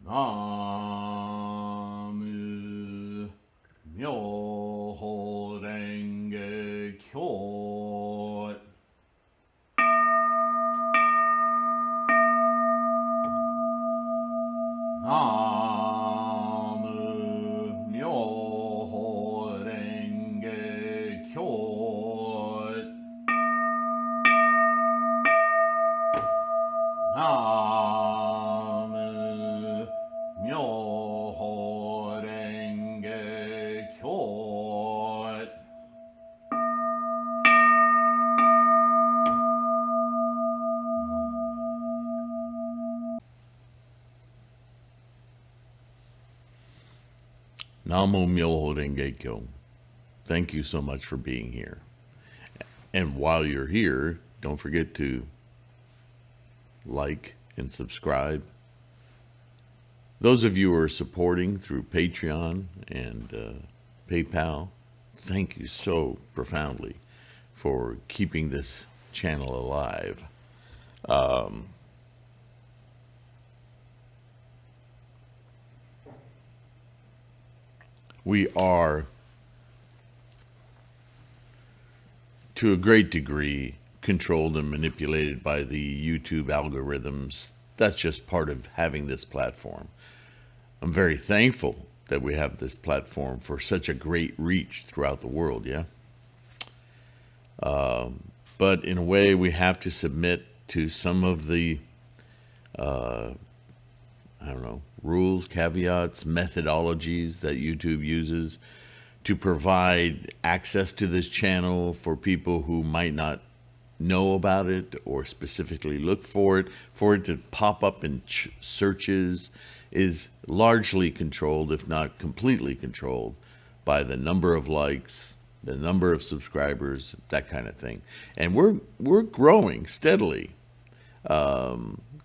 ナム妙法蓮華経ナム妙法蓮華経ナム妙法蓮華経Namo Myoho Renge Kyo. Thank you so much for being here. And while you're here, don't forget to like and subscribe. Those of you who are supporting through Patreon and PayPal, thank you so profoundly for keeping this channel alive. We are, to a great degree, controlled and manipulated by the YouTube algorithms. That's just part of having this platform. I'm very thankful that we have this platform for such a great reach throughout the world, yeah? But in a way, we have to submit to some of the, rules, caveats, methodologies that YouTube uses to provide access to this channel for people who might not know about it or specifically look for it to pop up in searches is largely controlled, if not completely controlled, by the number of likes, the number of subscribers, that kind of thing. And we're growing steadily,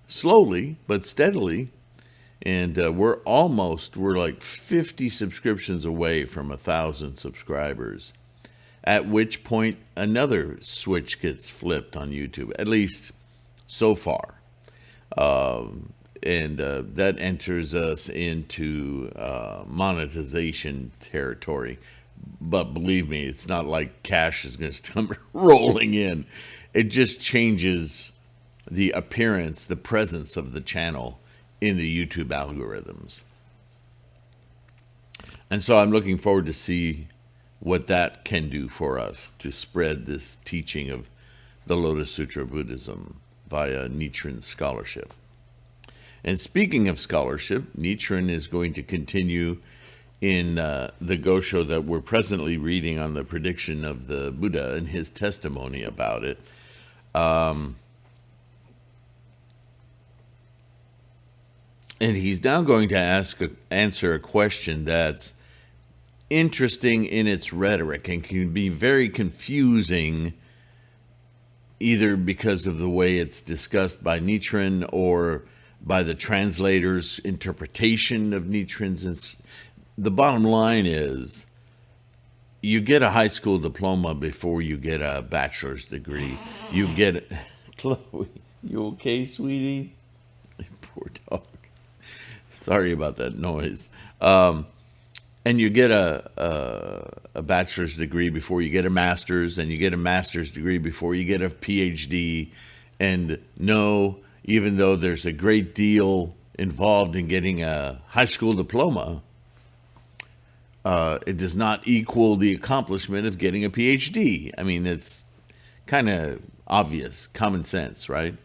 slowly but steadily. And we're like 50 subscriptions away from 1,000 subscribers, at which point another switch gets flipped on YouTube, at least so far. And that enters us into monetization territory. But believe me, it's not like cash is going to come rolling in. It just changes the appearance, the presence of the channel in the YouTube algorithms. And so I'm looking forward to see what that can do for us to spread this teaching of the Lotus Sutra Buddhism via Nichiren scholarship. And speaking of scholarship, Nichiren is going to continue in the Gosho that we're presently reading on the prediction of the Buddha and his testimony about it. And he's now going to answer a question that's interesting in its rhetoric and can be very confusing, either because of the way it's discussed by Nichiren or by the translator's interpretation of Nichiren's. The bottom line is, you get a high school diploma before you get a bachelor's degree. You get Chloe, you okay, sweetie? Poor dog. Sorry about that noise. And you get a bachelor's degree before you get a master's, and you get a master's degree before you get a PhD. And no, even though there's a great deal involved in getting a high school diploma, it does not equal the accomplishment of getting a PhD. I mean, it's kind of obvious, common sense, right?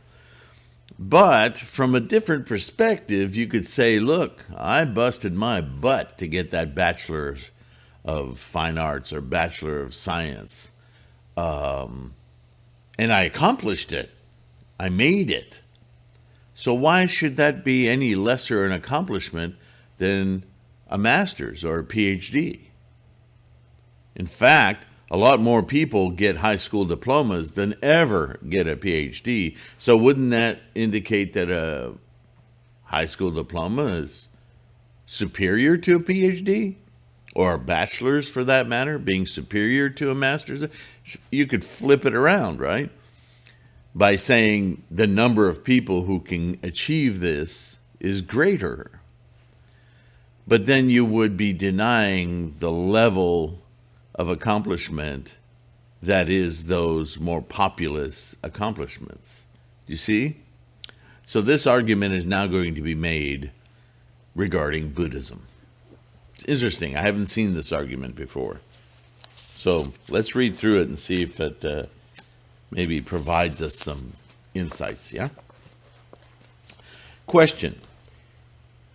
But from a different perspective, you could say, look, I busted my butt to get that Bachelor of Fine Arts or Bachelor of Science. And I accomplished it. I made it. So why should that be any lesser an accomplishment than a master's or a PhD? In fact, a lot more people get high school diplomas than ever get a PhD. So wouldn't that indicate that a high school diploma is superior to a PhD? Or a bachelor's, for that matter, being superior to a master's? You could flip it around, right? By saying the number of people who can achieve this is greater. But then you would be denying the level of accomplishment that is those more populous accomplishments. You see? So this argument is now going to be made regarding Buddhism. It's interesting. I haven't seen this argument before. So let's read through it and see if it maybe provides us some insights, yeah? Question.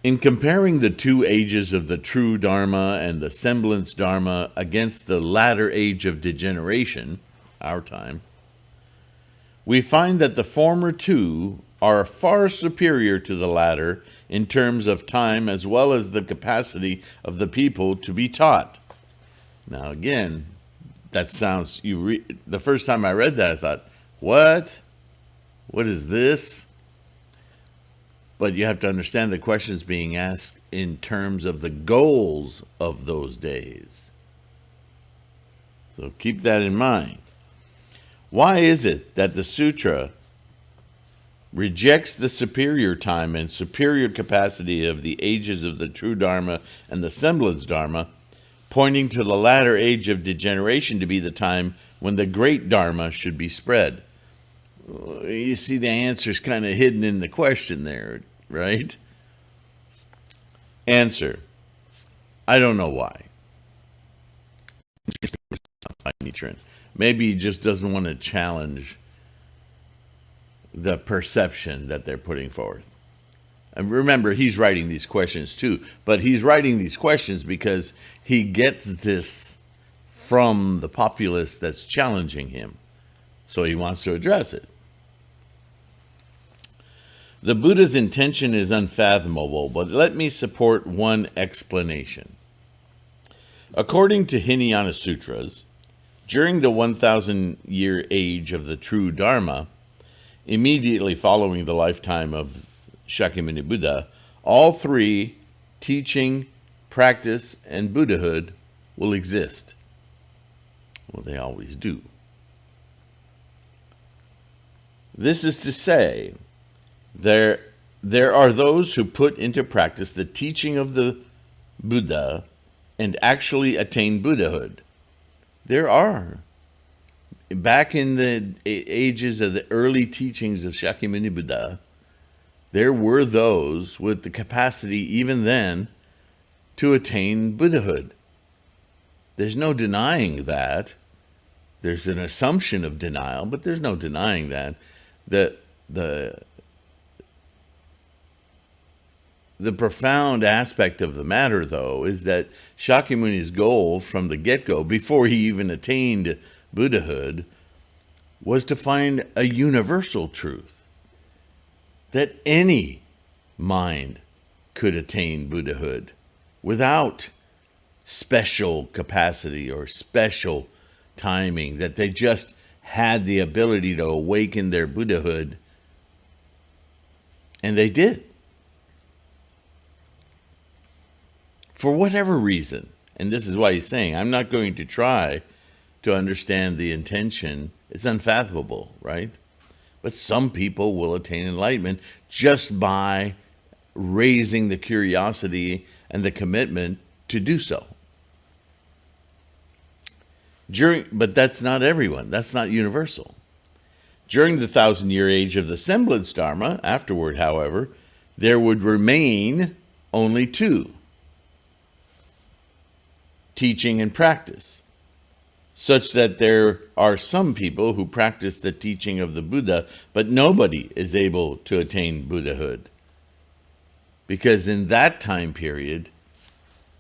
In comparing the two ages of the true Dharma and the semblance Dharma against the latter age of degeneration, our time, we find that the former two are far superior to the latter in terms of time as well as the capacity of the people to be taught. Now again, that sounds, the first time I read that I thought, what? What is this? But you have to understand the question is being asked in terms of the goals of those days. So keep that in mind. Why is it that the sutra rejects the superior time and superior capacity of the ages of the true Dharma and the semblance Dharma, pointing to the latter age of degeneration to be the time when the great Dharma should be spread? You see, the answer's kind of hidden in the question there, right? Answer. I don't know why. Nichiren. Maybe he just doesn't want to challenge the perception that they're putting forth. And remember, he's writing these questions too, but he's writing these questions because he gets this from the populace that's challenging him. So he wants to address it. The Buddha's intention is unfathomable, but let me support one explanation. According to Hinayana Sutras, during the 1,000-year age of the true Dharma, immediately following the lifetime of Shakyamuni Buddha, all three, teaching, practice, and Buddhahood, will exist. Well, they always do. This is to say, there are those who put into practice the teaching of the Buddha and actually attain Buddhahood. There are. Back in the ages of the early teachings of Shakyamuni Buddha, there were those with the capacity even then to attain Buddhahood. There's no denying that. There's an assumption of denial, but there's no denying that. The profound aspect of the matter, though, is that Shakyamuni's goal from the get-go, before he even attained Buddhahood, was to find a universal truth, that any mind could attain Buddhahood without special capacity or special timing, that they just had the ability to awaken their Buddhahood, and they did. For whatever reason, and this is why he's saying, I'm not going to try to understand the intention. It's unfathomable, right? But some people will attain enlightenment just by raising the curiosity and the commitment to do so. But that's not everyone. That's not universal. During the 1,000-year age of the semblance Dharma, afterward, however, there would remain only two: teaching and practice, such that there are some people who practice the teaching of the Buddha, but nobody is able to attain Buddhahood. Because in that time period,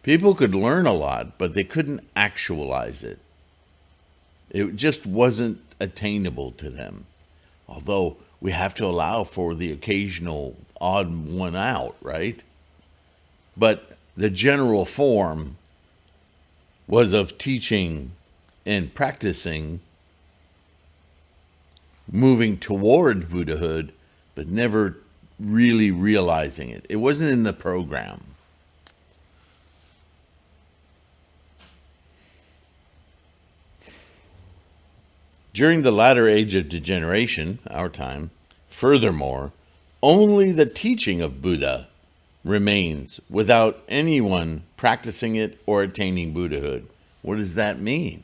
people could learn a lot, but they couldn't actualize it. It just wasn't attainable to them. Although we have to allow for the occasional odd one out, right? But the general form was of teaching and practicing, moving toward Buddhahood, but never really realizing it. It wasn't in the program. During the latter age of degeneration, our time, furthermore, only the teaching of Buddha remains without anyone practicing it or attaining Buddhahood. What does that mean?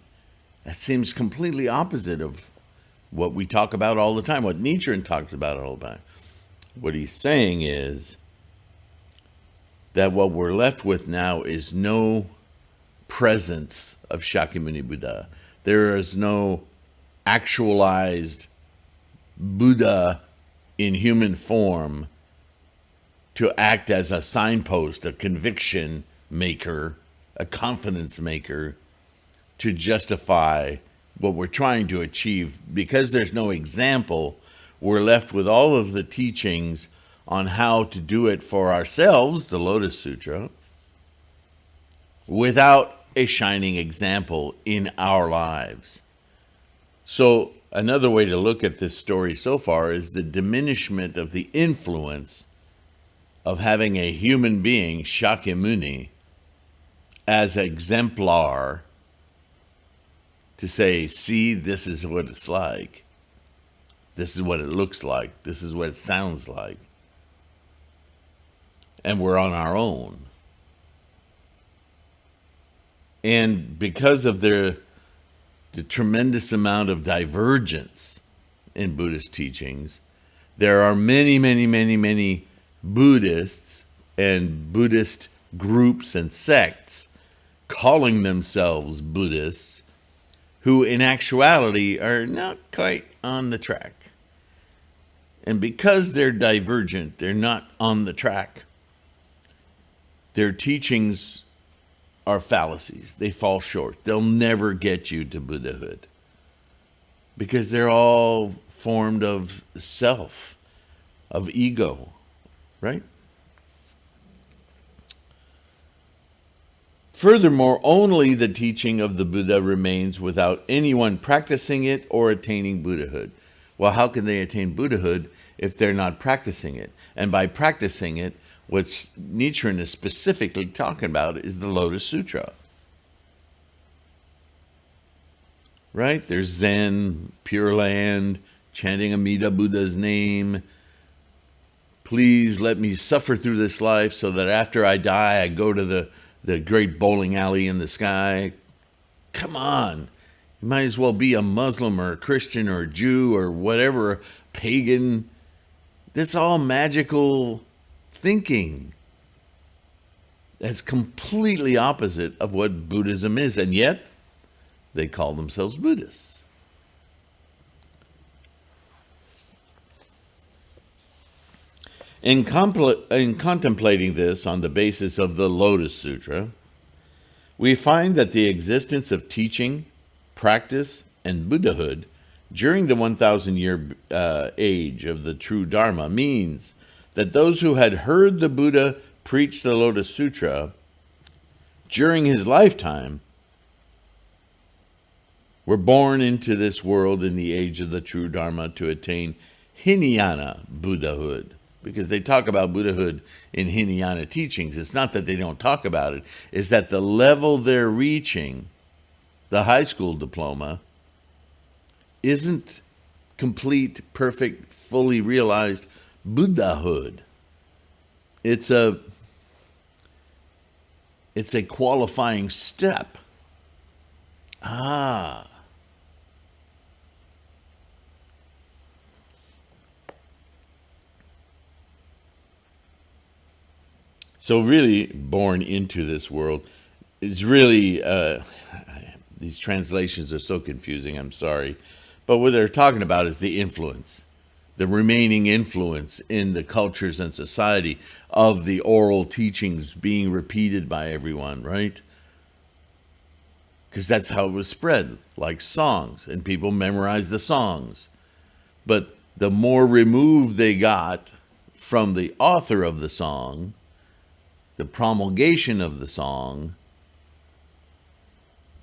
That seems completely opposite of what we talk about all the time, what Nichiren talks about all the time. What he's saying is that what we're left with now is no presence of Shakyamuni Buddha. There is no actualized Buddha in human form to act as a signpost, a conviction maker, a confidence maker to justify what we're trying to achieve. Because there's no example, we're left with all of the teachings on how to do it for ourselves, the Lotus Sutra, without a shining example in our lives. So another way to look at this story so far is the diminishment of the influence of having a human being, Shakyamuni, as exemplar to say, see, this is what it's like. This is what it looks like. This is what it sounds like. And we're on our own. And because of the tremendous amount of divergence in Buddhist teachings, there are many, many, many, many Buddhists and Buddhist groups and sects calling themselves Buddhists who in actuality are not quite on the track. And because they're divergent, they're not on the track, their teachings are fallacies. They fall short. They'll never get you to Buddhahood because they're all formed of self, of ego, right? Furthermore, only the teaching of the Buddha remains without anyone practicing it or attaining Buddhahood. Well, how can they attain Buddhahood if they're not practicing it? And by practicing it, what Nichiren is specifically talking about is the Lotus Sutra. Right? There's Zen, Pure Land, chanting Amida Buddha's name. Please let me suffer through this life so that after I die, I go to the great bowling alley in the sky. Come on. You might as well be a Muslim or a Christian or a Jew or whatever, pagan. That's all magical thinking. That's completely opposite of what Buddhism is, and yet they call themselves Buddhists. In contemplating this on the basis of the Lotus Sutra, we find that the existence of teaching, practice, and Buddhahood during the 1,000-year age of the true Dharma means that those who had heard the Buddha preach the Lotus Sutra during his lifetime were born into this world in the age of the true Dharma to attain Hinayana Buddhahood. Because they talk about Buddhahood in Hinayana teachings. It's not that they don't talk about it. It's that the level they're reaching, the high school diploma, isn't complete, perfect, fully realized Buddhahood. It's a qualifying step. So really, born into this world is really, these translations are so confusing, I'm sorry. But what they're talking about is the influence, the remaining influence in the cultures and society of the oral teachings being repeated by everyone, right? Because that's how it was spread, like songs, and people memorized the songs. But the more removed they got from the author of the song, the promulgation of the song,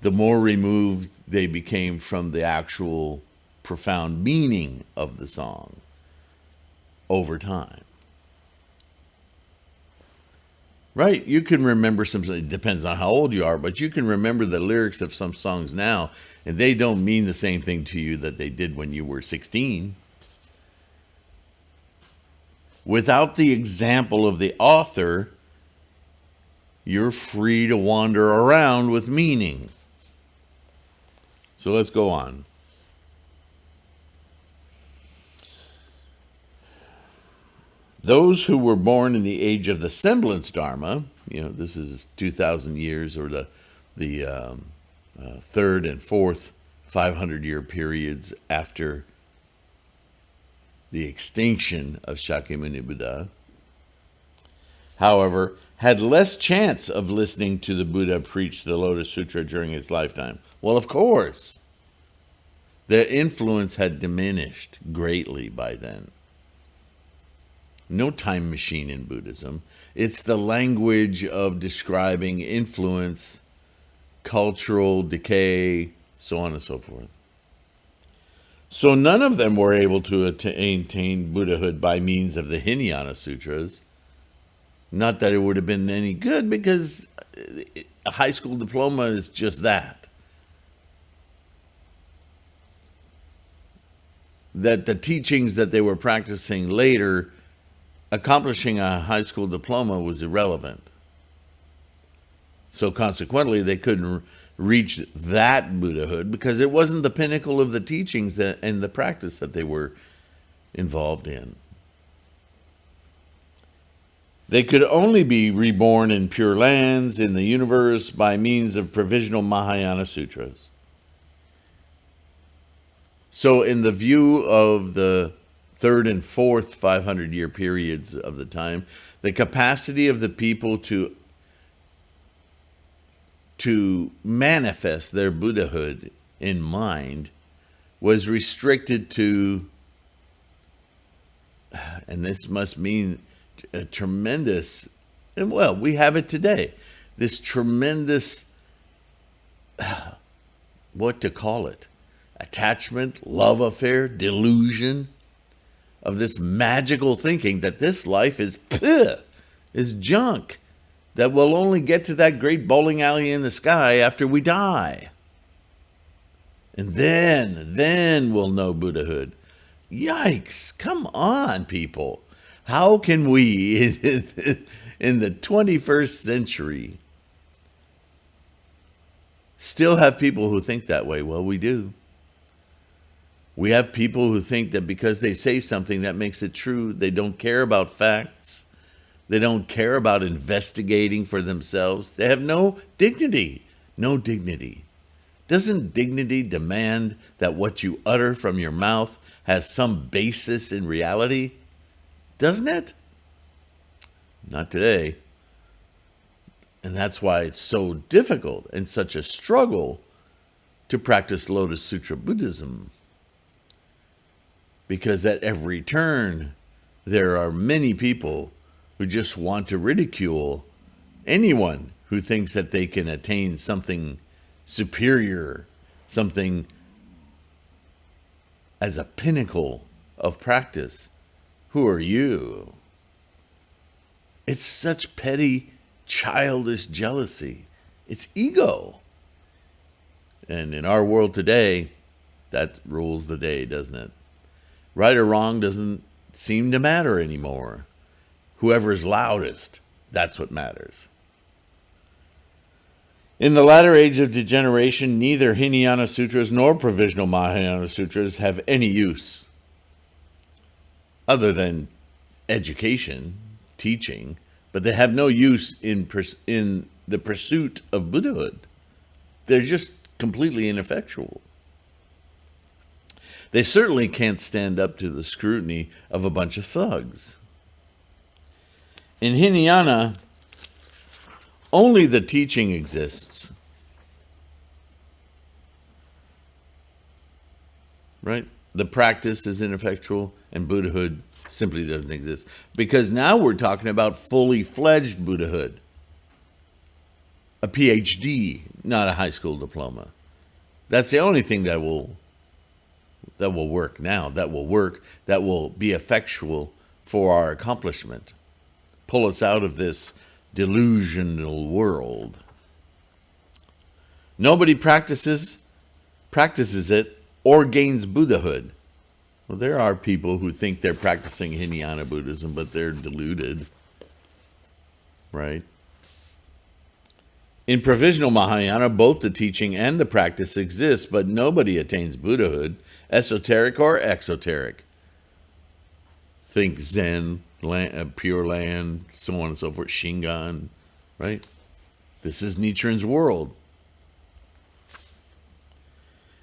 the more removed they became from the actual profound meaning of the song over time. Right? You can remember something, it depends on how old you are, but you can remember the lyrics of some songs now, and they don't mean the same thing to you that they did when you were 16. Without the example of the author, you're free to wander around with meaning. So let's go on. Those who were born in the age of the semblance Dharma, this is 2,000 years, or the third and fourth 500-year periods after the extinction of Shakyamuni Buddha, however, had less chance of listening to the Buddha preach the Lotus Sutra during his lifetime. Well, of course. Their influence had diminished greatly by then. No time machine in Buddhism. It's the language of describing influence, cultural decay, so on and so forth. So none of them were able to attain Buddhahood by means of the Hinayana Sutras. Not that it would have been any good, because a high school diploma is just that. That the teachings that they were practicing later, accomplishing a high school diploma was irrelevant. So consequently, they couldn't reach that Buddhahood because it wasn't the pinnacle of the teachings and the practice that they were involved in. They could only be reborn in Pure Lands in the universe by means of provisional Mahayana Sutras. So in the view of the third and fourth 500-year periods of the time, the capacity of the people to manifest their Buddhahood in mind was restricted to, and this must mean a tremendous, and well, we have it today, this tremendous, what to call it, attachment, love affair, delusion of this magical thinking that this life is junk, that we'll only get to that great bowling alley in the sky after we die. And then we'll know Buddhahood. Yikes, come on, people. How can we, in the 21st century, still have people who think that way? Well, we do. We have people who think that because they say something that makes it true. They don't care about facts. They don't care about investigating for themselves. They have no dignity. No dignity. Doesn't dignity demand that what you utter from your mouth has some basis in reality? Doesn't it? Not today. And that's why it's so difficult and such a struggle to practice Lotus Sutra Buddhism. Because at every turn, there are many people who just want to ridicule anyone who thinks that they can attain something superior, something as a pinnacle of practice. Who are you? It's such petty, childish jealousy. It's ego. And in our world today, that rules the day, doesn't it? Right or wrong doesn't seem to matter anymore. Whoever's loudest, that's what matters. In the latter age of degeneration, neither Hinayana Sutras nor provisional Mahayana Sutras have any use other than education, teaching, but they have no use in the pursuit of Buddhahood. They're just completely ineffectual. They certainly can't stand up to the scrutiny of a bunch of thugs. In Hinayana, only the teaching exists. Right? The practice is ineffectual, and Buddhahood simply doesn't exist. Because now we're talking about fully fledged Buddhahood. A PhD, not a high school diploma. That's the only thing that will work now, that will be effectual for our accomplishment. Pull us out of this delusional world. Nobody practices it or gains Buddhahood Well, there are people who think they're practicing Hinayana Buddhism, but they're deluded, right? In provisional Mahayana, both the teaching and the practice exist, but nobody attains Buddhahood, esoteric or exoteric. Think Zen, Pure Land, so on and so forth, Shingon, right? This is Nichiren's world.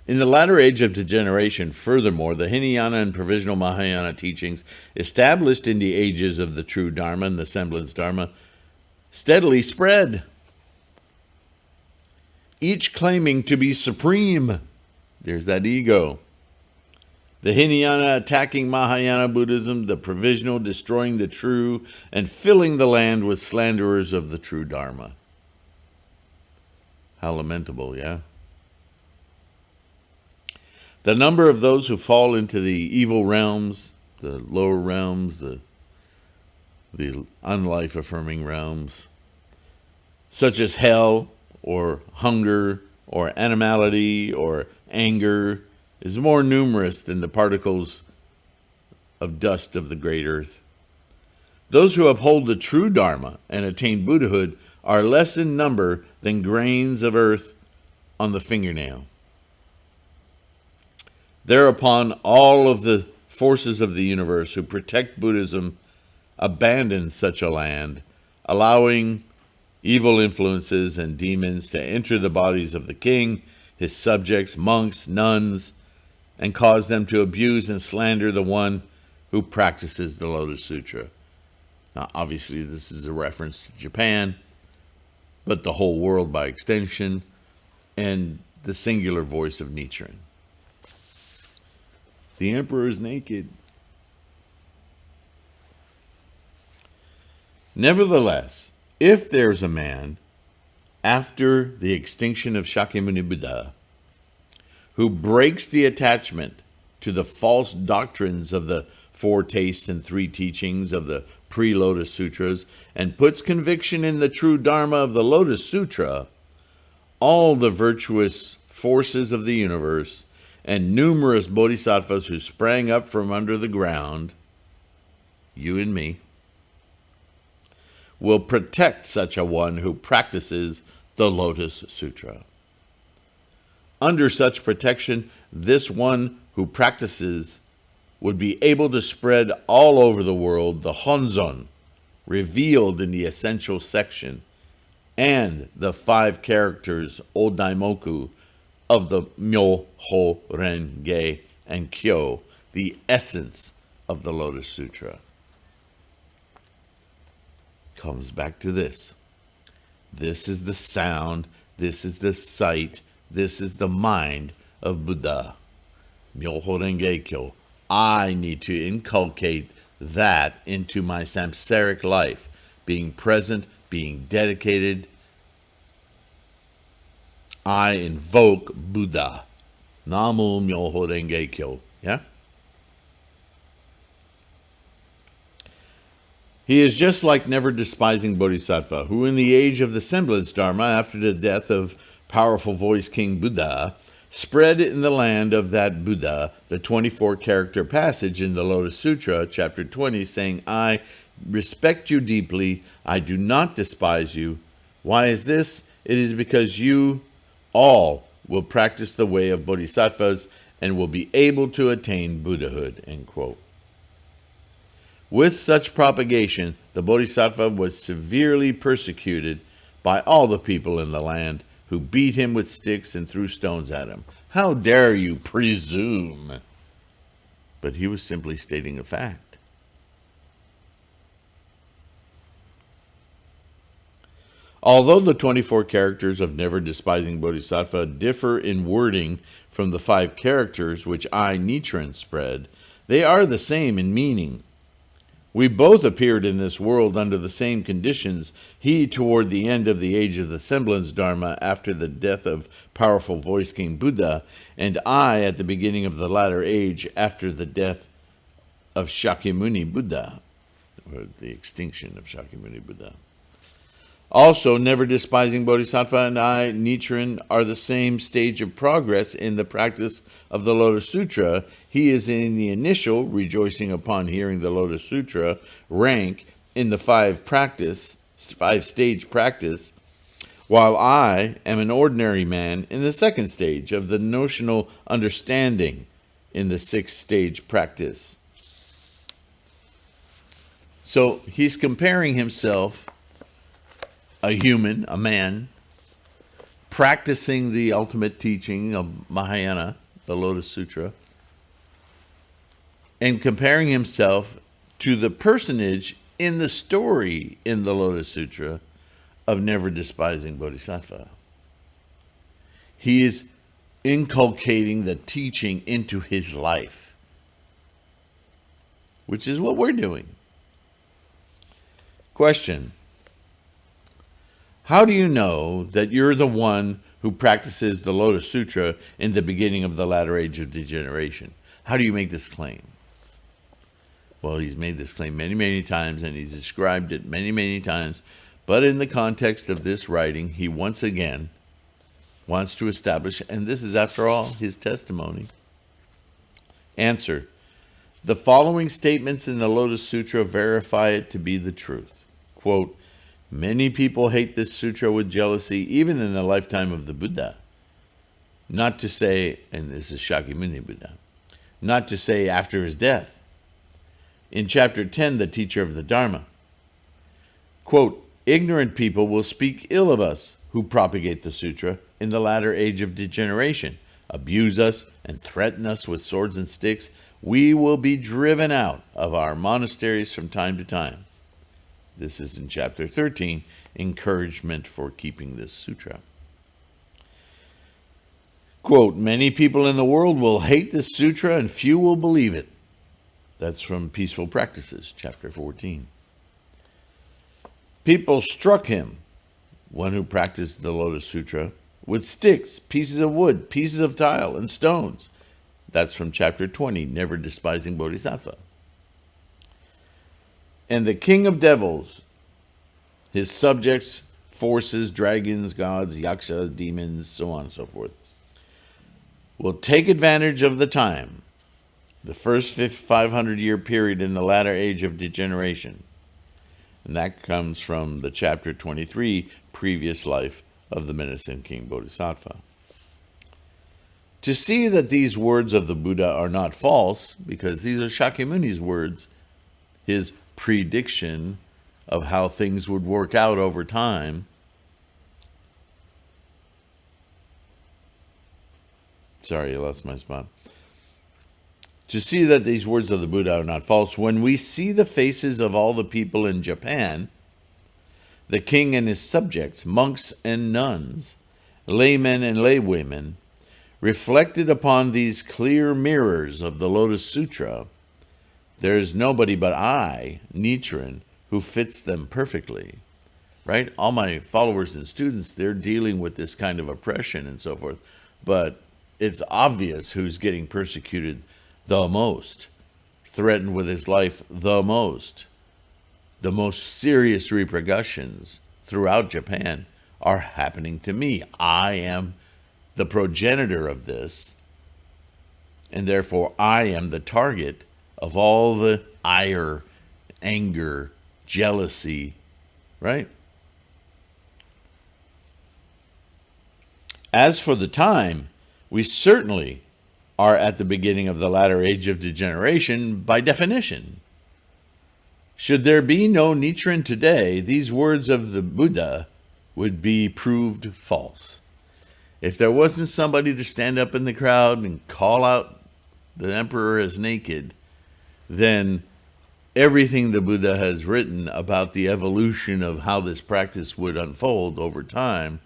In the latter age of degeneration, furthermore, the Hinayana and provisional Mahayana teachings, established in the ages of the true Dharma and the semblance Dharma, steadily spread, each claiming to be supreme. There's that ego. The Hinayana attacking Mahayana Buddhism, the provisional destroying the true, and filling the land with slanderers of the true Dharma. How lamentable, yeah? The number of those who fall into the evil realms, the lower realms, the unlife-affirming realms, such as hell, or hunger, or animality, or anger, is more numerous than the particles of dust of the great earth. Those who uphold the true Dharma and attain Buddhahood are less in number than grains of earth on the fingernail. Thereupon, all of the forces of the universe who protect Buddhism abandon such a land, allowing evil influences and demons to enter the bodies of the king, his subjects, monks, nuns, and cause them to abuse and slander the one who practices the Lotus Sutra. Now, obviously, this is a reference to Japan, but the whole world by extension, and the singular voice of Nichiren. The emperor is naked. Nevertheless, if there's a man after the extinction of Shakyamuni Buddha who breaks the attachment to the false doctrines of the 4 tastes and 3 teachings of the pre-Lotus Sutras and puts conviction in the true Dharma of the Lotus Sutra, all the virtuous forces of the universe and numerous bodhisattvas who sprang up from under the ground, you and me, will protect such a one who practices the Lotus Sutra. Under such protection, this one who practices would be able to spread all over the world the Honzon, revealed in the essential section, and the 5 characters Odaimoku of the Myoho Renge and Kyo, the essence of the Lotus Sutra. Comes back to this. This is the sound, this is the sight, this is the mind of Buddha. Myoho Renge Kyo. I need to inculcate that into my samsaric life, being present, being dedicated. I invoke Buddha. Namu Myoho Renge Kyo. Yeah? He is just like never despising Bodhisattva, who in the age of the semblance Dharma, after the death of powerful voice King Buddha, spread in the land of that Buddha the 24-character passage in the Lotus Sutra, chapter 20, saying, I respect you deeply, I do not despise you. Why is this? It is because you all will practice the way of bodhisattvas and will be able to attain Buddhahood, end quote. With such propagation, the bodhisattva was severely persecuted by all the people in the land, who beat him with sticks and threw stones at him. How dare you presume? But he was simply stating a fact. Although the 24 characters of never despising bodhisattva differ in wording from the 5 characters which I, Nichiren, spread, they are the same in meaning. We both appeared in this world under the same conditions, he toward the end of the age of the semblance Dharma after the death of powerful voice King Buddha, and I at the beginning of the latter age after the death of Shakyamuni Buddha, or the extinction of Shakyamuni Buddha. Also, never despising Bodhisattva and I, Nichiren, are the same stage of progress in the practice of the Lotus Sutra. He is in the initial, rejoicing upon hearing the Lotus Sutra, rank in the five-stage practice, while I am an ordinary man in the second stage of the notional understanding in the six-stage practice. So he's comparing himself, a human, a man, practicing the ultimate teaching of Mahayana, the Lotus Sutra, and comparing himself to the personage in the story in the Lotus Sutra of never despising Bodhisattva. He is inculcating the teaching into his life, which is what we're doing. Question: how do you know that you're the one who practices the Lotus Sutra in the beginning of the latter age of degeneration? How do you make this claim? Well, he's made this claim many, many times, and he's described it many, many times. But in the context of this writing, he once again wants to establish, and this is, after all, his testimony. Answer: the following statements in the Lotus Sutra verify it to be the truth. Quote, many people hate this sutra with jealousy, even in the lifetime of the Buddha. Not to say, and this is Shakyamuni Buddha, not to say after his death. In chapter 10, the teacher of the Dharma, quote, ignorant people will speak ill of us who propagate the sutra in the latter age of degeneration, abuse us and threaten us with swords and sticks. We will be driven out of our monasteries from time to time. This is in chapter 13, encouragement for keeping this sutra. Quote, many people in the world will hate this sutra and few will believe it. That's from Peaceful Practices, chapter 14. People struck him, one who practiced the Lotus Sutra, with sticks, pieces of wood, pieces of tile, and stones. That's from chapter 20, Never Despising Bodhisattva. And the king of devils, his subjects, forces, dragons, gods, yakshas, demons, so on and so forth, will take advantage of the time, the first 500-year period in the latter age of degeneration. And that comes from the chapter 23, Previous Life of the Medicine King Bodhisattva. To see that these words of the Buddha are not false, because these are Shakyamuni's words, his prediction of how things would work out over time. Sorry, I lost my spot. To see that these words of the Buddha are not false, when we see the faces of all the people in Japan, the king and his subjects, monks and nuns, laymen and laywomen, reflected upon these clear mirrors of the Lotus Sutra, there is nobody but I, Nichiren, who fits them perfectly. Right? All my followers and students, they're dealing with this kind of oppression and so forth. But it's obvious who's getting persecuted the most, threatened with his life the most. The most serious repercussions throughout Japan are happening to me. I am the progenitor of this, and therefore I am the target of all the ire, anger, jealousy, right? As for the time, we certainly are at the beginning of the latter age of degeneration by definition. Should there be no Nichiren today, these words of the Buddha would be proved false. If there wasn't somebody to stand up in the crowd and call out the emperor as naked, then everything the Buddha has written about the evolution of how this practice would unfold over time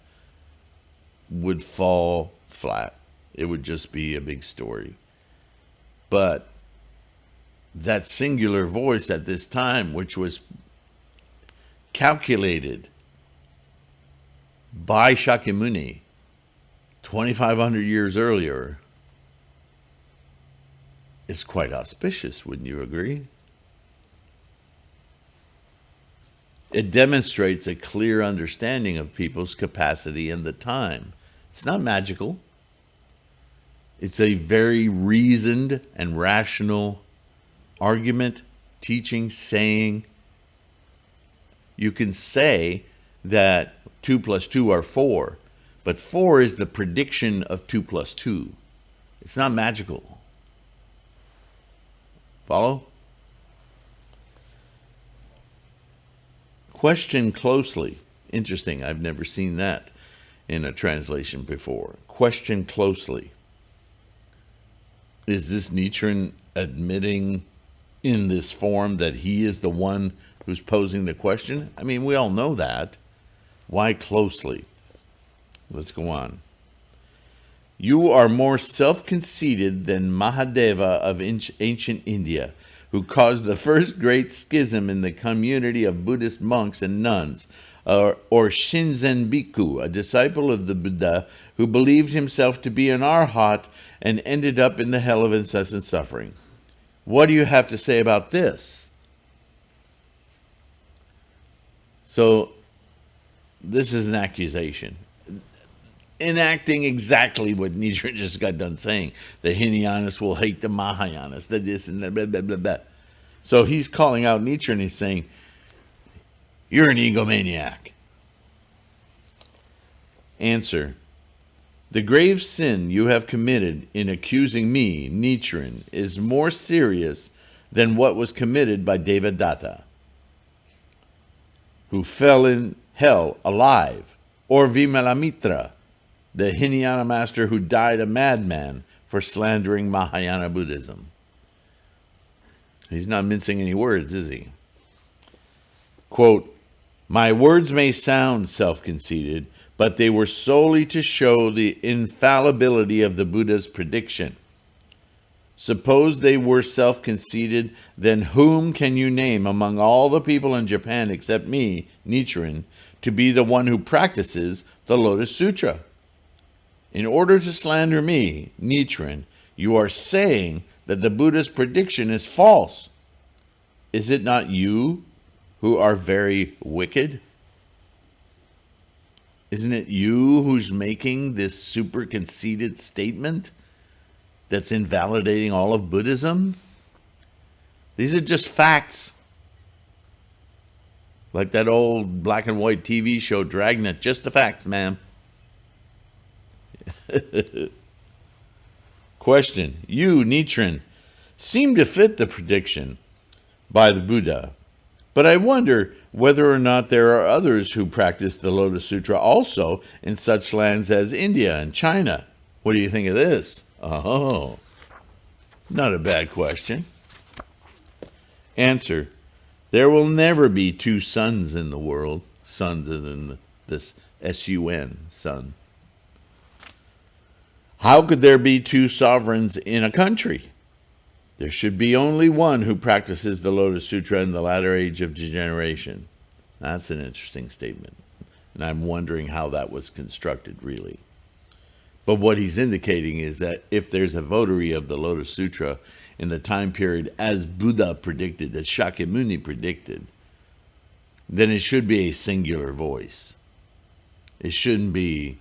would fall flat. It would just be a big story. But that singular voice at this time, which was calculated by Shakyamuni 2,500 years earlier, is quite auspicious, wouldn't you agree? It demonstrates a clear understanding of people's capacity and the time. It's not magical. It's a very reasoned and rational argument, teaching, saying. You can say that 2 plus 2 are 4, but 4 is the prediction of 2 plus 2. It's not magical. Follow? Question closely. Interesting. I've never seen that in a translation before. Question closely. Is this Nichiren admitting in this form that he is the one who's posing the question? I mean, we all know that. Why closely? Let's go on. You are more self-conceited than Mahadeva of ancient India, who caused the first great schism in the community of Buddhist monks and nuns, or Shinzen Bhikkhu, a disciple of the Buddha who believed himself to be an arhat and ended up in the hell of incessant suffering. What do you have to say about this? So, this is an accusation, enacting exactly what Nichiren just got done saying. The Hinayanists will hate the Mahayanists, the this and the blah, blah, blah, blah. So he's calling out Nichiren. He's saying, you're an egomaniac. Answer. The grave sin you have committed in accusing me, Nichiren, is more serious than what was committed by Devadatta, who fell in hell alive, or Vimalamitra, the Hinayana master who died a madman for slandering Mahayana Buddhism. He's not mincing any words, is he? Quote, my words may sound self-conceited, but they were solely to show the infallibility of the Buddha's prediction. Suppose they were self-conceited, then whom can you name among all the people in Japan except me, Nichiren, to be the one who practices the Lotus Sutra? In order to slander me, Nichiren, you are saying that the Buddha's prediction is false. Is it not you who are very wicked? Isn't it you who's making this super conceited statement that's invalidating all of Buddhism? These are just facts. Like that old black and white TV show, Dragnet. Just the facts, ma'am. Question. You, Nichiren, seem to fit the prediction by the Buddha, but I wonder whether or not there are others who practice the Lotus Sutra also in such lands as India and China. What do you think of this? Oh, not a bad question. Answer. There will never be two suns in the world. Suns as in this S-U-N, sun. How could there be two sovereigns in a country? There should be only one who practices the Lotus Sutra in the latter age of degeneration. That's an interesting statement. And I'm wondering how that was constructed, really. But what he's indicating is that if there's a votary of the Lotus Sutra in the time period as Buddha predicted, as Shakyamuni predicted, then it should be a singular voice. It shouldn't be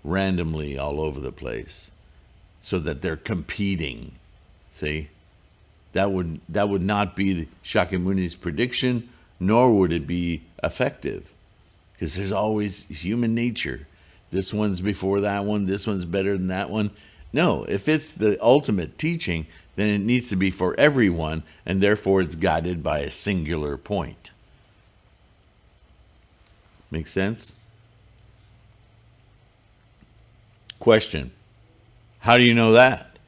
randomly all over the place so that they're competing. See? That would not be Shakyamuni's prediction, nor would it be effective, because there's always human nature. This one's before that one, this one's better than that one. No, if it's the ultimate teaching, then it needs to be for everyone, and therefore it's guided by a singular point. Make sense? Question. How do you know that?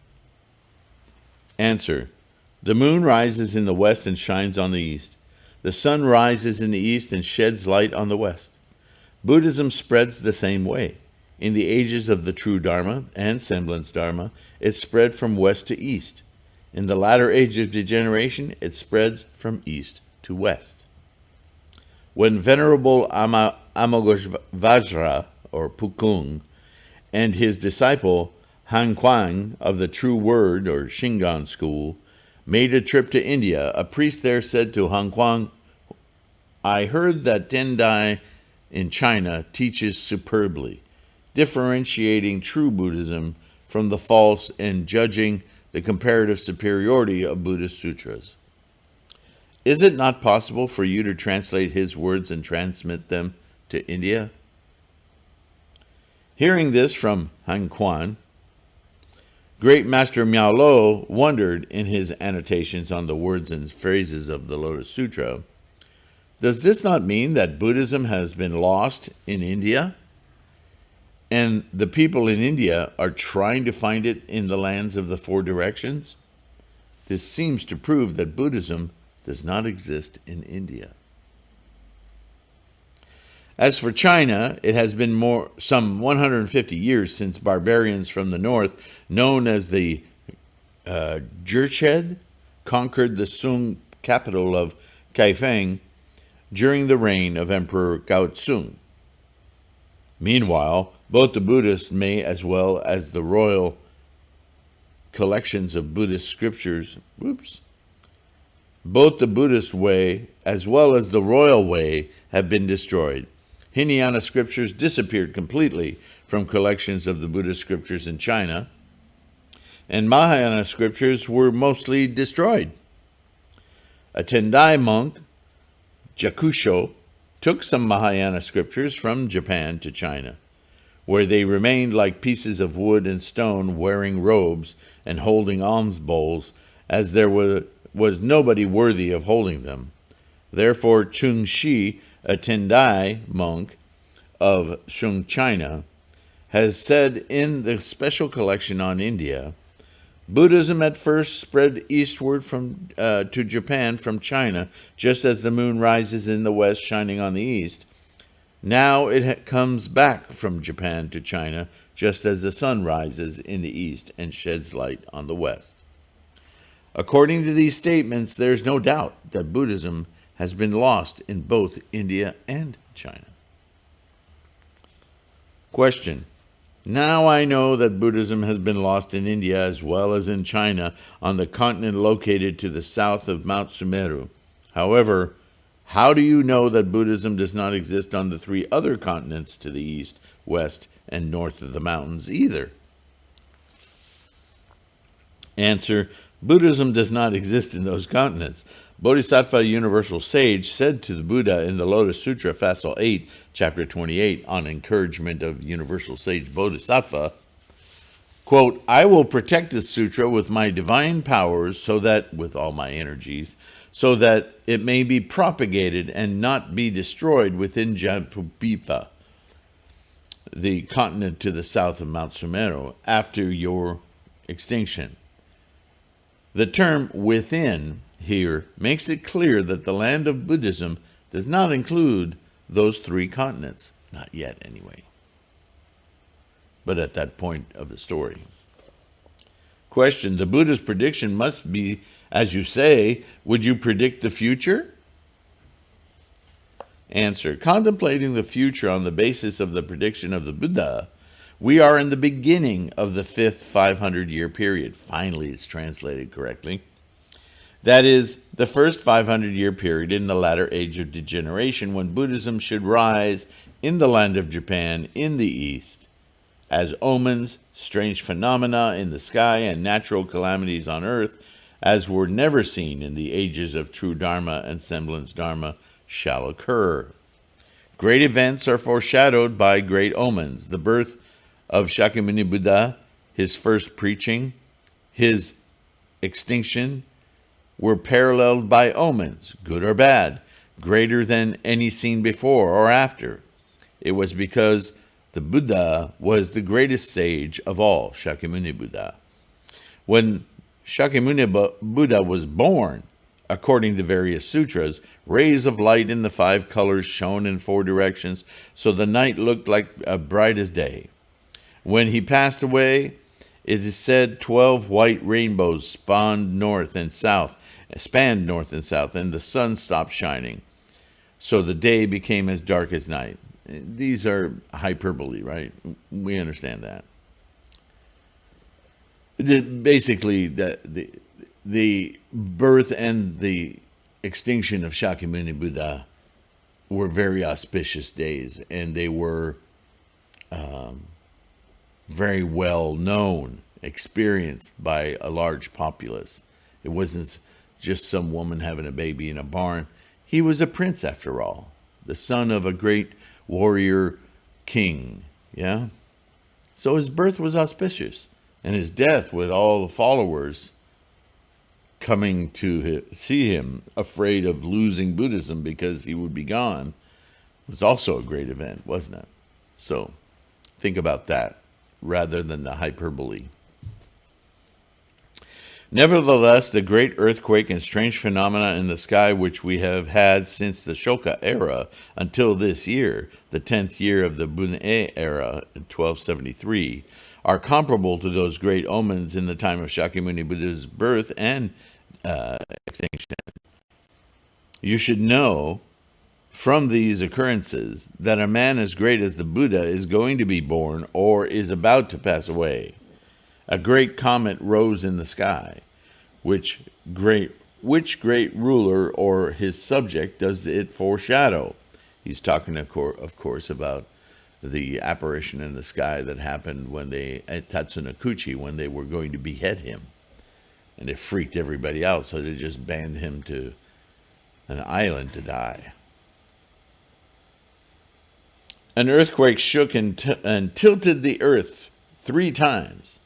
Answer. The moon rises in the west and shines on the east. The sun rises in the east and sheds light on the west. Buddhism spreads the same way. In the ages of the true Dharma and semblance Dharma, it spread from west to east. In the latter age of degeneration, it spreads from east to west. When Venerable Amogosvajra, or Pukung, and his disciple Han Kuang of the True Word, or Shingon school, made a trip to India, a priest there said to Han Kuang, I heard that Tendai in China teaches superbly, differentiating true Buddhism from the false and judging the comparative superiority of Buddhist sutras. Is it not possible for you to translate his words and transmit them to India? Hearing this from Han Quan, Great Master Miao Lo wondered in his annotations on the words and phrases of the Lotus Sutra, does this not mean that Buddhism has been lost in India? And the people in India are trying to find it in the lands of the four directions? This seems to prove that Buddhism does not exist in India. As for China, it has been some 150 years since barbarians from the north, known as the Jurched, conquered the Sung capital of Kaifeng during the reign of Emperor Gaotsung. Meanwhile, both the Buddhist as well as the royal collections of Buddhist scriptures, both the Buddhist way as well as the royal way have been destroyed. Hinayana scriptures disappeared completely from collections of the Buddhist scriptures in China, and Mahayana scriptures were mostly destroyed. A Tendai monk, Gosho, took some Mahayana scriptures from Japan to China, where they remained like pieces of wood and stone wearing robes and holding alms bowls, as there was nobody worthy of holding them. Therefore, Chung Shi, a Tendai monk of Shung, China, has said in the special collection on India, Buddhism at first spread eastward to Japan from China, just as the moon rises in the west shining on the east. Now it comes back from Japan to China, just as the sun rises in the east and sheds light on the west. According to these statements, there is no doubt that Buddhism has been lost in both India and China. Question. Now I know that Buddhism has been lost in India as well as in China, on the continent located to the south of Mount Sumeru. However, how do you know that Buddhism does not exist on the three other continents to the east, west, and north of the mountains either? Answer. Buddhism does not exist in those continents. Bodhisattva Universal Sage said to the Buddha in the Lotus Sutra, Facile 8, Chapter 28, on encouragement of Universal Sage Bodhisattva, quote, I will protect this sutra with my divine powers so that, with all my energies, so that it may be propagated and not be destroyed within Jambudvipa, the continent to the south of Mount Sumeru, after your extinction. The term within here makes it clear that the land of Buddhism does not include those three continents. Not yet, anyway. But at that point of the story. Question. The Buddha's prediction must be, as you say, would you predict the future? Answer. Contemplating the future on the basis of the prediction of the Buddha, we are in the beginning of the fifth 500-year period. Finally, it's translated correctly. That is, the first 500-year period in the latter age of degeneration, when Buddhism should rise in the land of Japan in the east, as omens, strange phenomena in the sky, and natural calamities on earth, as were never seen in the ages of true Dharma and semblance Dharma, shall occur. Great events are foreshadowed by great omens. The birth of Shakyamuni Buddha, his first preaching, his extinction, were paralleled by omens, good or bad, greater than any seen before or after. It was because the Buddha was the greatest sage of all, Shakyamuni Buddha. When Shakyamuni Buddha was born, according to various sutras, rays of light in the 5 colors shone in 4 directions, so the night looked like bright as day. When he passed away, it is said 12 white rainbows spanned north and south, and the sun stopped shining. So the day became as dark as night. These are hyperbole, right? We understand that. Basically, the birth and the extinction of Shakyamuni Buddha were very auspicious days, and they were very well known, experienced by a large populace. It wasn't just some woman having a baby in a barn. He was a prince, after all, the son of a great warrior king. Yeah? So his birth was auspicious, and his death, with all the followers coming to see him, afraid of losing Buddhism because he would be gone, was also a great event, wasn't it? So think about that rather than the hyperbole. Nevertheless, the great earthquake and strange phenomena in the sky which we have had since the Shoka era until this year, the 10th year of the Bun'e era in 1273, are comparable to those great omens in the time of Shakyamuni Buddha's birth and extinction. You should know from these occurrences that a man as great as the Buddha is going to be born or is about to pass away. A great comet rose in the sky. Which great ruler or his subject does it foreshadow? He's talking, of course, about the apparition in the sky that happened when at Tatsunokuchi, when they were going to behead him. And it freaked everybody out, so they just banned him to an island to die. An earthquake shook and tilted the earth 3 times.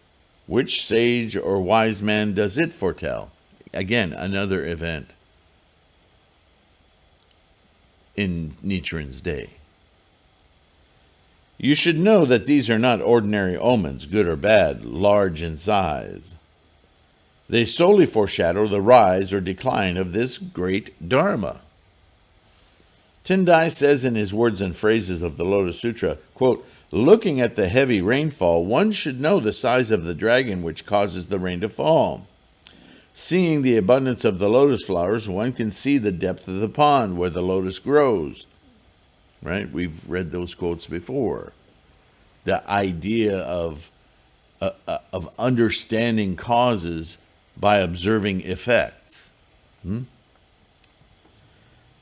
Which sage or wise man does it foretell? Again, another event in Nichiren's day. You should know that these are not ordinary omens, good or bad, large in size. They solely foreshadow the rise or decline of this great Dharma. Tendai says in his words and phrases of the Lotus Sutra, quote, looking at the heavy rainfall, one should know the size of the dragon which causes the rain to fall. Seeing the abundance of the lotus flowers, one can see the depth of the pond where the lotus grows. Right? We've read those quotes before. The idea of understanding causes by observing effects.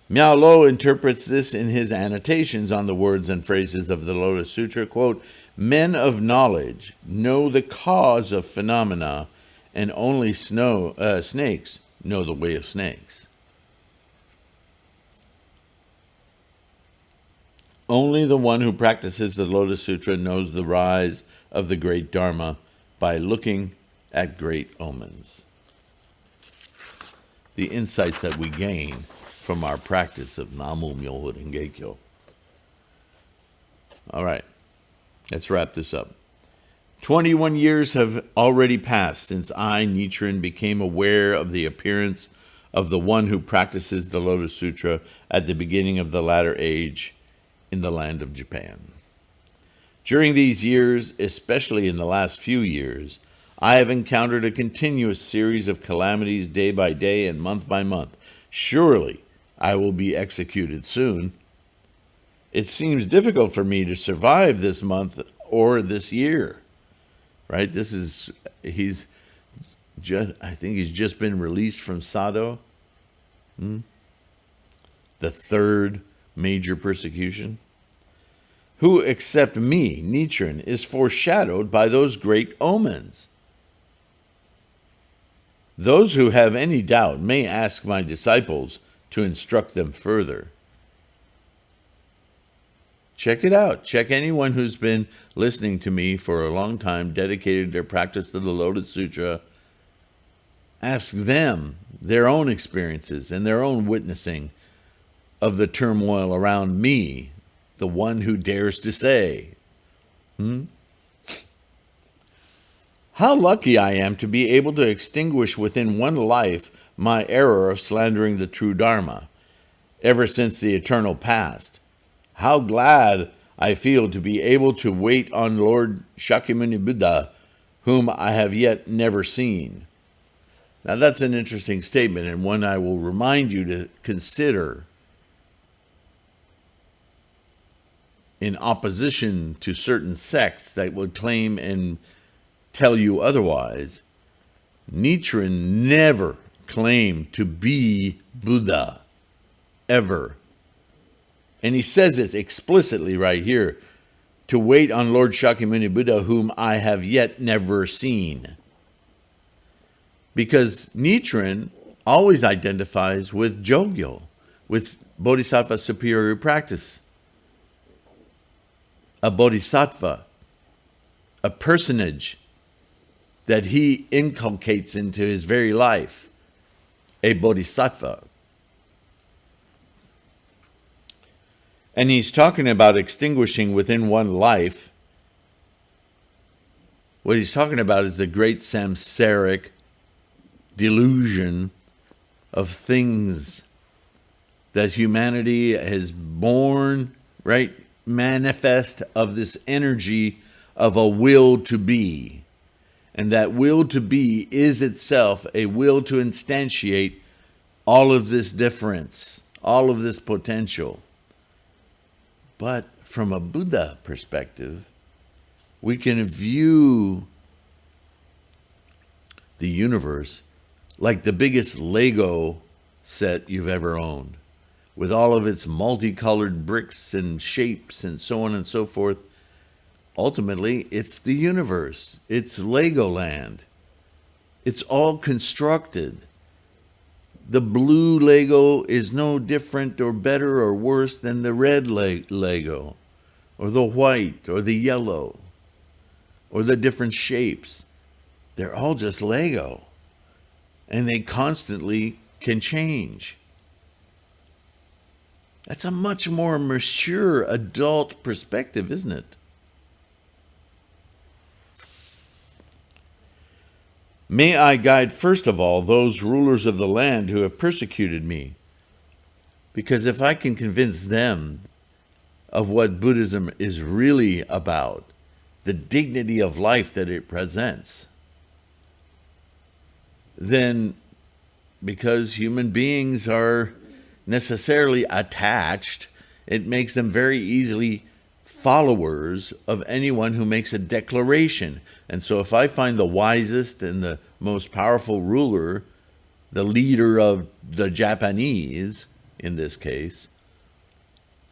Miao Lo interprets this in his annotations on the words and phrases of the Lotus Sutra, quote, men of knowledge know the cause of phenomena, and only snakes know the way of snakes. Only the one who practices the Lotus Sutra knows the rise of the great Dharma by looking at great omens. The insights that we gain from our practice of Namu Myoho Renge Kyo. All right, let's wrap this up. 21 years have already passed since I, Nichiren, became aware of the appearance of the one who practices the Lotus Sutra at the beginning of the latter age in the land of Japan. During these years, especially in the last few years, I have encountered a continuous series of calamities day by day and month by month. Surely, I will be executed soon. It seems difficult for me to survive this month or this year. Right? I think he's just been released from Sado. The 3rd major persecution. Who except me, Nichiren, is foreshadowed by those great omens? Those who have any doubt may ask my disciples to instruct them further. Check it out. Check anyone who's been listening to me for a long time, dedicated their practice to the Lotus Sutra. Ask them their own experiences and their own witnessing of the turmoil around me, the one who dares to say, how lucky I am to be able to extinguish within one life my error of slandering the true Dharma, ever since the eternal past. How glad I feel to be able to wait on Lord Shakyamuni Buddha, whom I have yet never seen. Now that's an interesting statement, and one I will remind you to consider in opposition to certain sects that would claim and tell you otherwise. Nichiren never claimed to be Buddha, ever. And he says it explicitly right here, to wait on Lord Shakyamuni Buddha, whom I have yet never seen. Because Nichiren always identifies with Jogyo, with Bodhisattva superior practice. A Bodhisattva, a personage that he inculcates into his very life, a Bodhisattva. And he's talking about extinguishing within one life. What he's talking about is the great samsaric delusion of things that humanity has born, right? Manifest of this energy of a will to be. And that will to be is itself a will to instantiate all of this difference, all of this potential. But from a Buddha perspective, we can view the universe like the biggest Lego set you've ever owned, with all of its multicolored bricks and shapes and so on and so forth. Ultimately, it's the universe. It's Legoland. It's all constructed. The blue Lego is no different or better or worse than the red Lego, or the white, or the yellow, or the different shapes. They're all just Lego, and they constantly can change. That's a much more mature adult perspective, isn't it? May I guide first of all those rulers of the land who have persecuted me, because if I can convince them of what Buddhism is really about, the dignity of life that it presents, then because human beings are necessarily attached, it makes them very easily followers of anyone who makes a declaration. And so if I find the wisest and the most powerful ruler, the leader of the Japanese, in this case,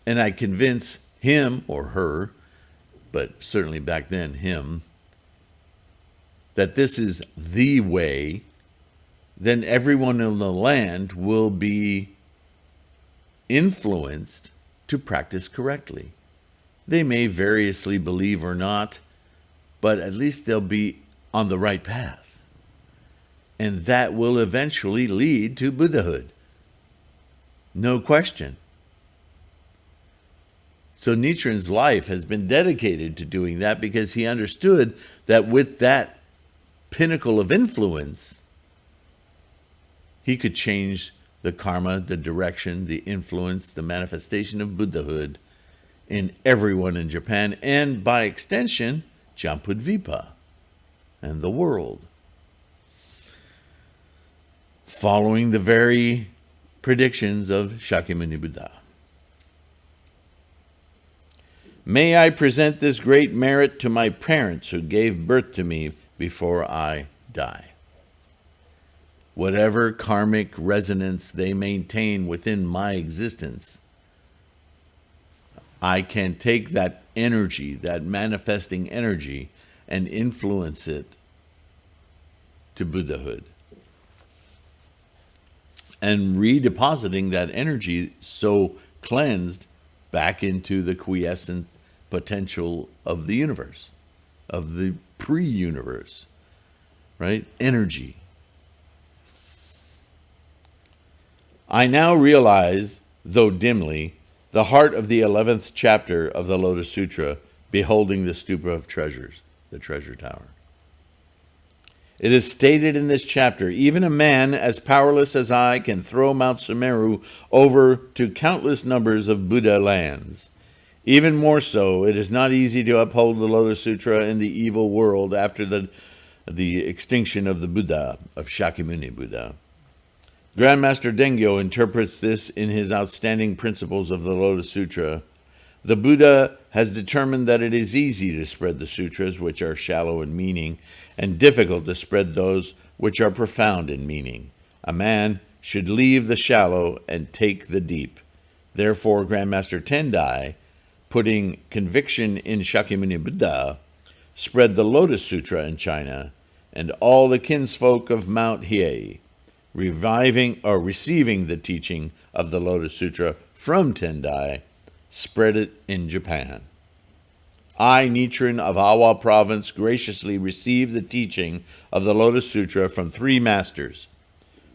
and I convince him or her, but certainly back then him, that this is the way, then everyone in the land will be influenced to practice correctly. They may variously believe or not, but at least they'll be on the right path. And that will eventually lead to Buddhahood. No question. So Nichiren's life has been dedicated to doing that because he understood that with that pinnacle of influence, he could change the karma, the direction, the influence, the manifestation of Buddhahood in everyone in Japan, and by extension, Jampudvipa and the world. Following the very predictions of Shakyamuni Buddha. May I present this great merit to my parents who gave birth to me before I die. Whatever karmic resonance they maintain within my existence, I can take that energy, that manifesting energy, and influence it to Buddhahood. And redepositing that energy so cleansed back into the quiescent potential of the universe, of the pre-universe, right? Energy. I now realize, though dimly, the heart of the 11th chapter of the Lotus Sutra, beholding the stupa of treasures, the treasure tower. It is stated in this chapter, even a man as powerless as I can throw Mount Sumeru over to countless numbers of Buddha lands. Even more so, it is not easy to uphold the Lotus Sutra in the evil world after the extinction of the Buddha, of Shakyamuni Buddha. Grandmaster Dengyo interprets this in his outstanding principles of the Lotus Sutra. The Buddha has determined that it is easy to spread the sutras, which are shallow in meaning, and difficult to spread those which are profound in meaning. A man should leave the shallow and take the deep. Therefore, Grandmaster Tendai, putting conviction in Shakyamuni Buddha, spread the Lotus Sutra in China, and all the kinsfolk of Mount Hiei, receiving the teaching of the Lotus Sutra from Tendai, spread it in Japan. I, Nichiren of Awa Province, graciously received the teaching of the Lotus Sutra from 3 masters,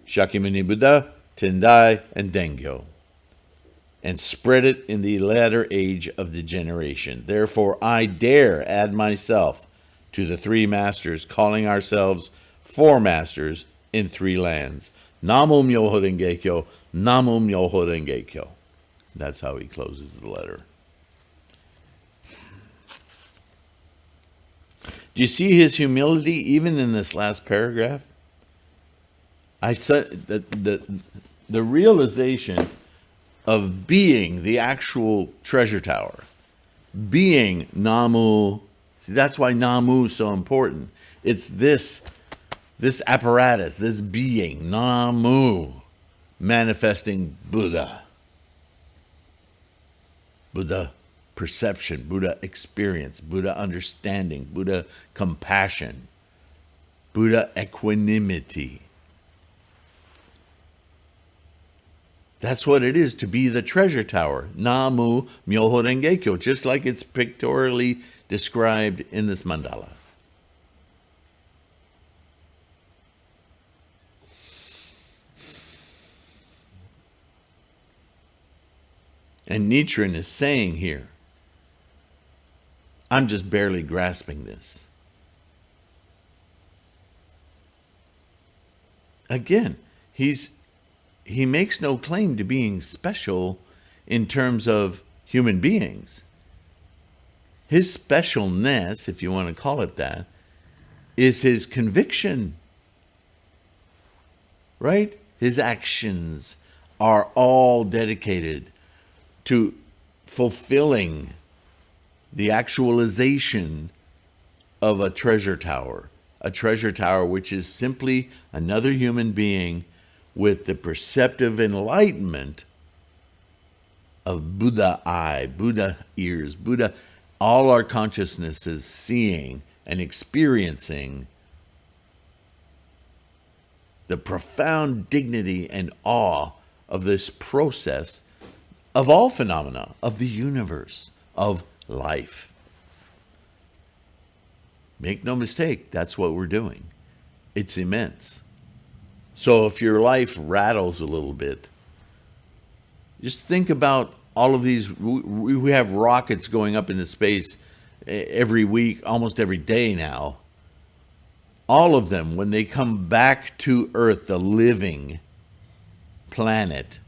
Shakyamuni Buddha, Tendai, and Dengyo, and spread it in the latter age of the generation. Therefore, I dare add myself to the 3 masters, calling ourselves 4 masters in 3 lands. Namo Myoho Renge Kyo, Namo Myoho Renge Kyo. That's how he closes the letter. Do you see his humility even in this last paragraph? I said that the realization of being the actual treasure tower, being Namu. See, that's why Namu is so important. It's this apparatus, this being, Namu, manifesting Buddha. Buddha perception, Buddha experience, Buddha understanding, Buddha compassion, Buddha equanimity. That's what it is to be the treasure tower. Namu Myoho Renge Kyo, just like it's pictorially described in this mandala. And Nichiren is saying here, I'm just barely grasping this. Again, he makes no claim to being special in terms of human beings. His specialness, if you want to call it that, is his conviction, right? His actions are all dedicated to fulfilling the actualization of a treasure tower which is simply another human being with the perceptive enlightenment of Buddha eye, Buddha ears, Buddha, all our consciousnesses seeing and experiencing the profound dignity and awe of this process of all phenomena, of the universe, of life. Make no mistake, that's what we're doing. It's immense. So if your life rattles a little bit, just think about all of these. We have rockets going up into space every week, almost every day now. All of them, when they come back to Earth, the living planet,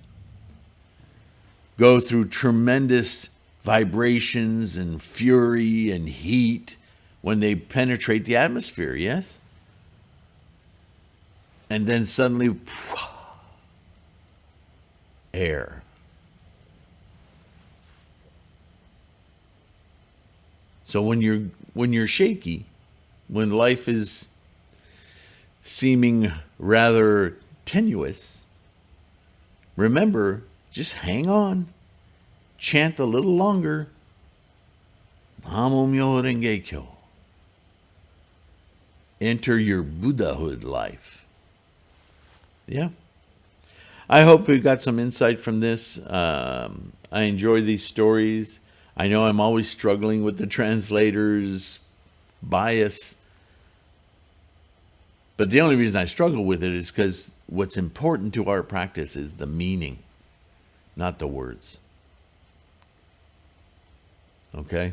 go through tremendous vibrations and fury and heat when they penetrate the atmosphere, yes? And then suddenly, air. So when you're shaky, when life is seeming rather tenuous, remember, just hang on. Chant a little longer. Namo Myoho Renge Kyo. Enter your Buddhahood life. Yeah. I hope we got some insight from this. I enjoy these stories. I know I'm always struggling with the translator's bias. But the only reason I struggle with it is because what's important to our practice is the meaning, not the words. Okay?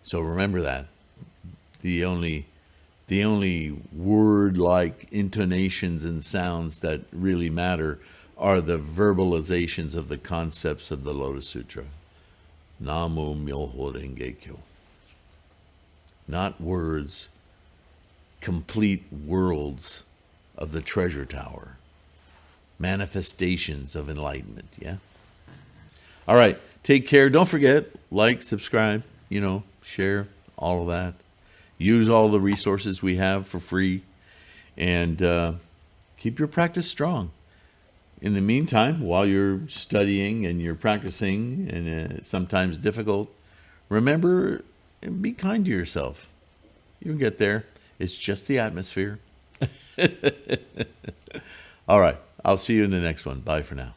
So remember that. The only word-like intonations and sounds that really matter are the verbalizations of the concepts of the Lotus Sutra. Namo Myoho Renge Kyo. Not words, complete worlds of the treasure tower. Manifestations of enlightenment, yeah? All right, take care. Don't forget, like, subscribe, share, all of that. Use all the resources we have for free. And keep your practice strong. In the meantime, while you're studying and you're practicing, and it's sometimes difficult, remember and be kind to yourself. You'll get there. It's just the atmosphere. All right. I'll see you in the next one. Bye for now.